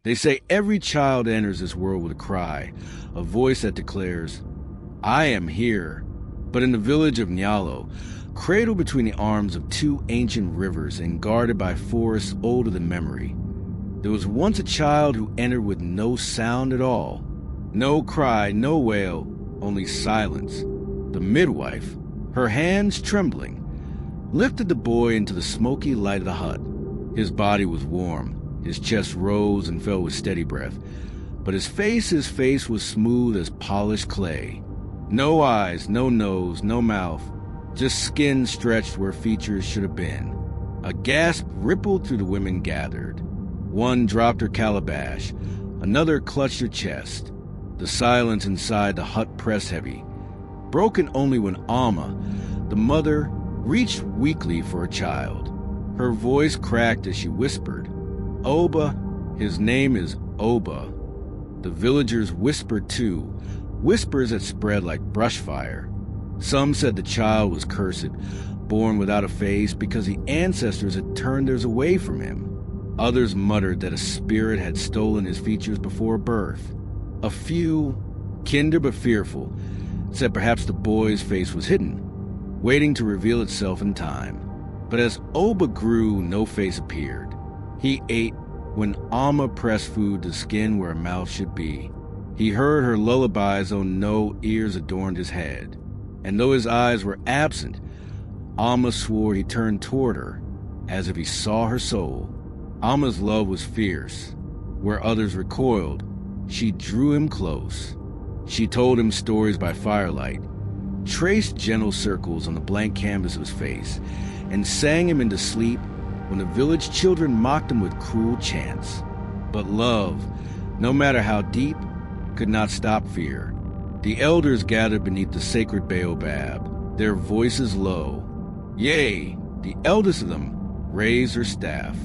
They say every child enters this world with a cry, a voice that declares, "I am here." But in the village of Nyalo, cradled between the arms of two ancient rivers and guarded by forests older than memory, there was once a child who entered with no sound at all. No cry, no wail, only silence. The midwife, her hands trembling, lifted the boy into the smoky light of the hut. His body was warm, his chest rose and fell with steady breath, but his face was smooth as polished clay. No eyes, no nose, no mouth, just skin stretched where features should have been. A gasp rippled through the women gathered. One dropped her calabash, another clutched her chest. The silence inside the hut pressed heavy, broken only when Alma, the mother, reached weakly for her child. Her voice cracked as she whispered, "Oba, his name is Oba." The villagers whispered too, whispers that spread like brush fire. Some said the child was cursed, born without a face because the ancestors had turned theirs away from him. Others muttered that a spirit had stolen his features before birth. A few, kinder but fearful, said perhaps the boy's face was hidden, waiting to reveal itself in time. But as Oba grew, no face appeared. He ate when Alma pressed food to skin where a mouth should be. He heard her lullabies though no ears adorned his head. And though his eyes were absent, Alma swore he turned toward her, as if he saw her soul. Alma's love was fierce. Where others recoiled, she drew him close. She told him stories by firelight, traced gentle circles on the blank canvas of his face, and sang him into sleep when the village children mocked him with cruel chants. But love, no matter how deep, could not stop fear. The elders gathered beneath the sacred baobab, their voices low. Yea, the eldest of them raised her staff.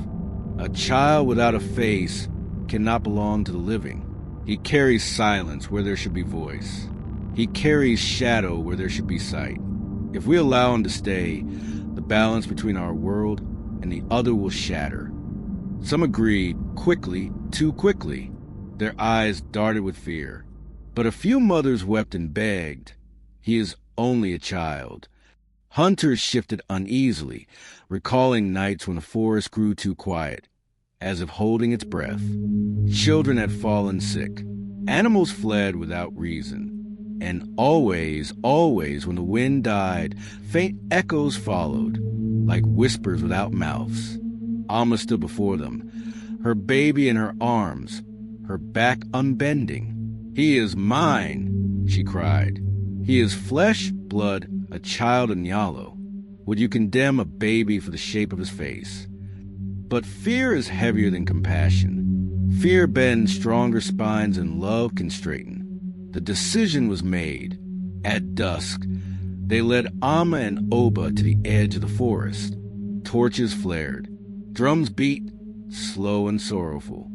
A child without a face cannot belong to the living. He carries silence where there should be voice. He carries shadow where there should be sight. If we allow him to stay, the balance between our world and the other will shatter. Some agreed, quickly, too quickly. Their eyes darted with fear. But a few mothers wept and begged. He is only a child. Hunters shifted uneasily, recalling nights when the forest grew too quiet, as if holding its breath. Children had fallen sick. Animals fled without reason. And always, always, when the wind died, faint echoes followed, like whispers without mouths. Alma stood before them, her baby in her arms, her back unbending. "He is mine," she cried. "He is flesh, blood, a child of Nyalo. Would you condemn a baby for the shape of his face?" But fear is heavier than compassion. Fear bends stronger spines than love can straighten. The decision was made. At dusk, they led Alma and Oba to the edge of the forest. Torches flared. Drums beat, slow and sorrowful.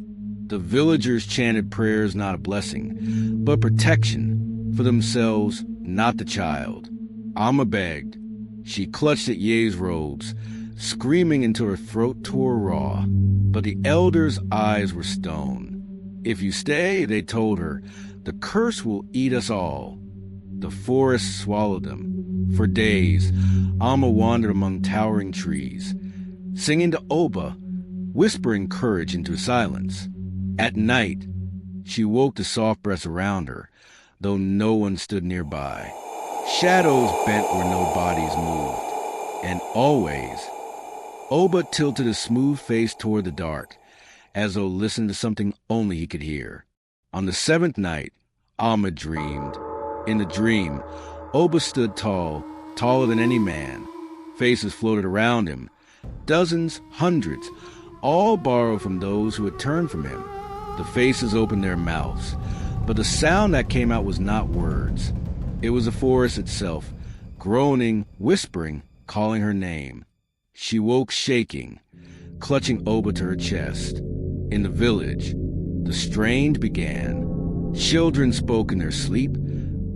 The villagers chanted prayers not a blessing, but protection for themselves, not the child. Alma begged. She clutched at Ye's robes, screaming until her throat tore raw. But the elders' eyes were stone. "If you stay," they told her, "the curse will eat us all." The forest swallowed them. For days, Alma wandered among towering trees, singing to Oba, whispering courage into silence. At night, she woke to soft breaths around her, though no one stood nearby. Shadows bent where no bodies moved. And always, Oba tilted his smooth face toward the dark, as though listening to something only he could hear. On the seventh night, Alma dreamed. In the dream, Oba stood tall, taller than any man. Faces floated around him. Dozens, hundreds, all borrowed from those who had turned from him. The faces opened their mouths, but the sound that came out was not words. It was the forest itself, groaning, whispering, calling her name. She woke shaking, clutching Oba to her chest. In the village, the strange began. Children spoke in their sleep,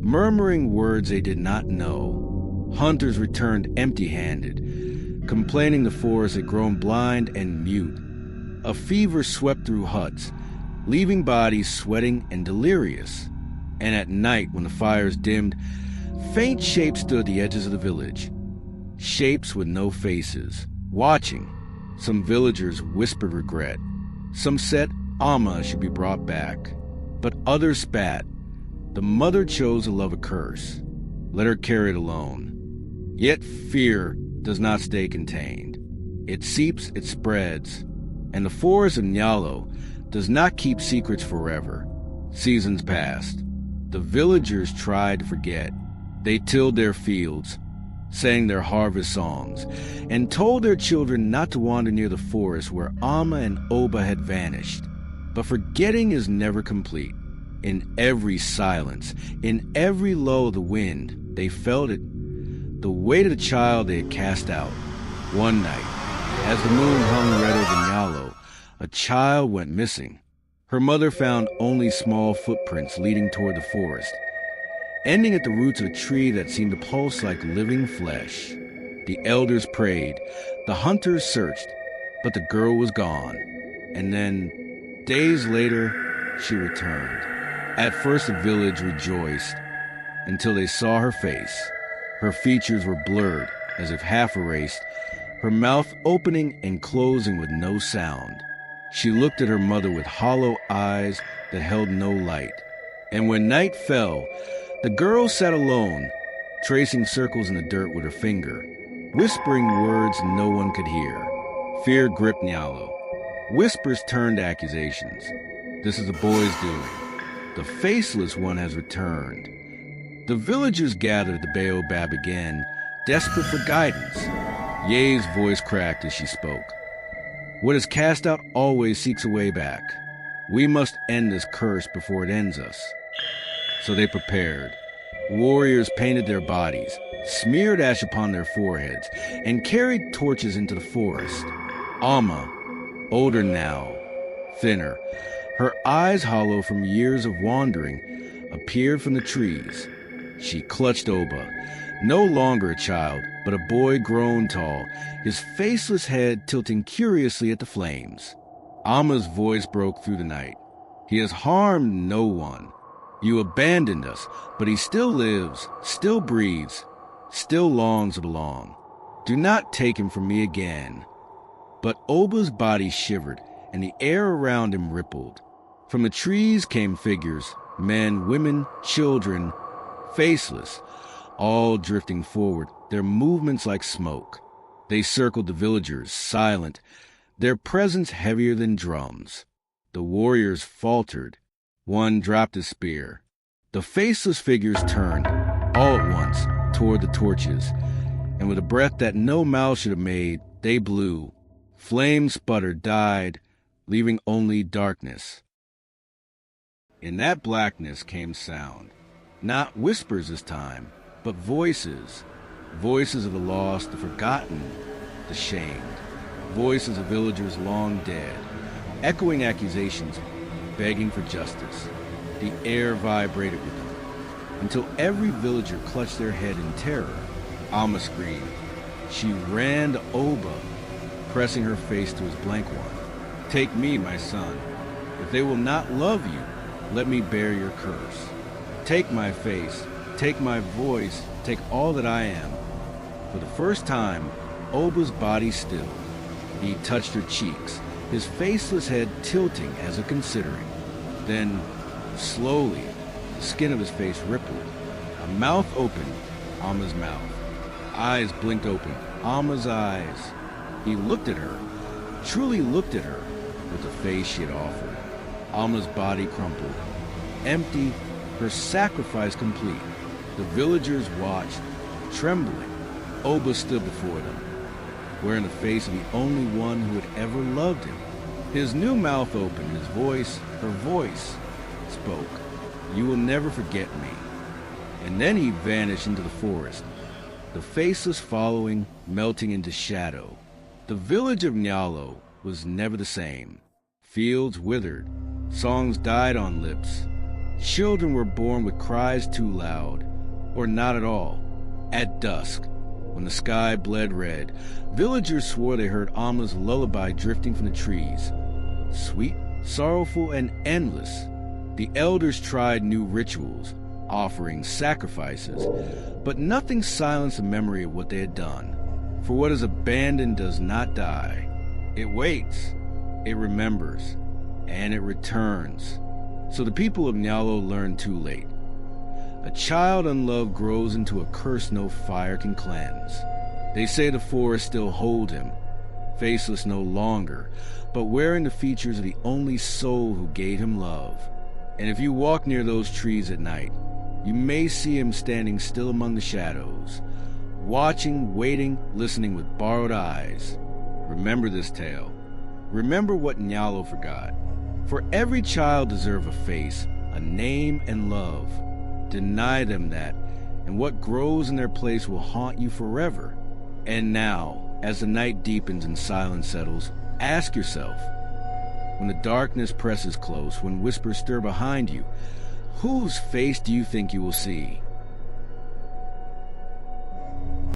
murmuring words they did not know. Hunters returned empty-handed, complaining the forest had grown blind and mute. A fever swept through huts, leaving bodies sweating and delirious. And at night, when the fires dimmed, faint shapes stood at the edges of the village. Shapes with no faces, watching. Some villagers whispered regret. Some said Amma should be brought back. But others spat. The mother chose to love a curse. Let her carry it alone. Yet fear does not stay contained. It seeps, it spreads. And the forest of Nyalo does not keep secrets forever. Seasons passed. The villagers tried to forget. They tilled their fields, sang their harvest songs, and told their children not to wander near the forest where Amma and Oba had vanished. But forgetting is never complete. In every silence, in every lull of the wind, they felt it, the weight of the child they had cast out. One night, as the moon hung red over Nyalo, a child went missing. Her mother found only small footprints leading toward the forest, ending at the roots of a tree that seemed to pulse like living flesh. The elders prayed, the hunters searched, but the girl was gone. And then, days later, she returned. At first the village rejoiced, until they saw her face. Her features were blurred, as if half erased, her mouth opening and closing with no sound. She looked at her mother with hollow eyes that held no light. And when night fell, the girl sat alone, tracing circles in the dirt with her finger, whispering words no one could hear. Fear gripped Nyalo. Whispers turned to accusations. This is the boy's doing. The Faceless one has returned. The villagers gathered at the baobab again, desperate for guidance. Ye's voice cracked as she spoke. What is cast out always seeks a way back. We must end this curse before it ends us. So they prepared. Warriors painted their bodies, smeared ash upon their foreheads, and carried torches into the forest. Amma, older now, thinner, her eyes hollow from years of wandering, appeared from the trees. She clutched Oba, no longer a child, but a boy grown tall, his faceless head tilting curiously at the flames. Amma's voice broke through the night. He has harmed no one. You abandoned us, but he still lives, still breathes, still longs to belong. Do not take him from me again. But Oba's body shivered, and the air around him rippled. From the trees came figures, men, women, children, faceless, all drifting forward, their movements like smoke. They circled the villagers, silent, their presence heavier than drums. The warriors faltered. One dropped his spear. The faceless figures turned, all at once, toward the torches, and with a breath that no mouth should have made, they blew. Flames sputtered, died, leaving only darkness. In that blackness came sound. Not whispers this time, but voices. Voices of the lost, the forgotten, the shamed. Voices of villagers long dead, echoing accusations, begging for justice. The air vibrated with them, until every villager clutched their head in terror. Amma screamed. She ran to Oba, pressing her face to his blank one. Take me, my son. If they will not love you, let me bear your curse. Take my face, take my voice, take all that I am. For the first time, Oba's body stilled. He touched her cheeks, his faceless head tilting as if considering. Then, slowly, the skin of his face rippled. A mouth opened, Amma's mouth. Eyes blinked open, Amma's eyes. He looked at her, truly looked at her, with the face she had offered. Amma's body crumpled. Empty, her sacrifice complete. The villagers watched, trembling. Oba stood before them, wearing the face of the only one who had ever loved him. His new mouth opened, his voice, her voice, spoke. You will never forget me. And then he vanished into the forest, the faceless following, melting into shadow. The village of Nyalo was never the same. Fields withered, songs died on lips. Children were born with cries too loud, or not at all. At dusk, when the sky bled red, villagers swore they heard Amma's lullaby drifting from the trees. Sweet sorrowful and endless. The elders tried new rituals, offerings, sacrifices, but nothing silenced the memory of what they had done. For what is abandoned does not die. It waits, it remembers, and it returns. So the people of Nyalo learned too late. A child unloved grows into a curse no fire can cleanse. They say the forests still hold him, faceless no longer, but wearing the features of the only soul who gave him love. And if you walk near those trees at night, you may see him standing still among the shadows, watching, waiting, listening with borrowed eyes. Remember this tale. Remember what Nyalo forgot. For every child deserves a face, a name, and love. Deny them that, and what grows in their place will haunt you forever. And now, as the night deepens and silence settles, ask yourself, when the darkness presses close, when whispers stir behind you, whose face do you think you will see?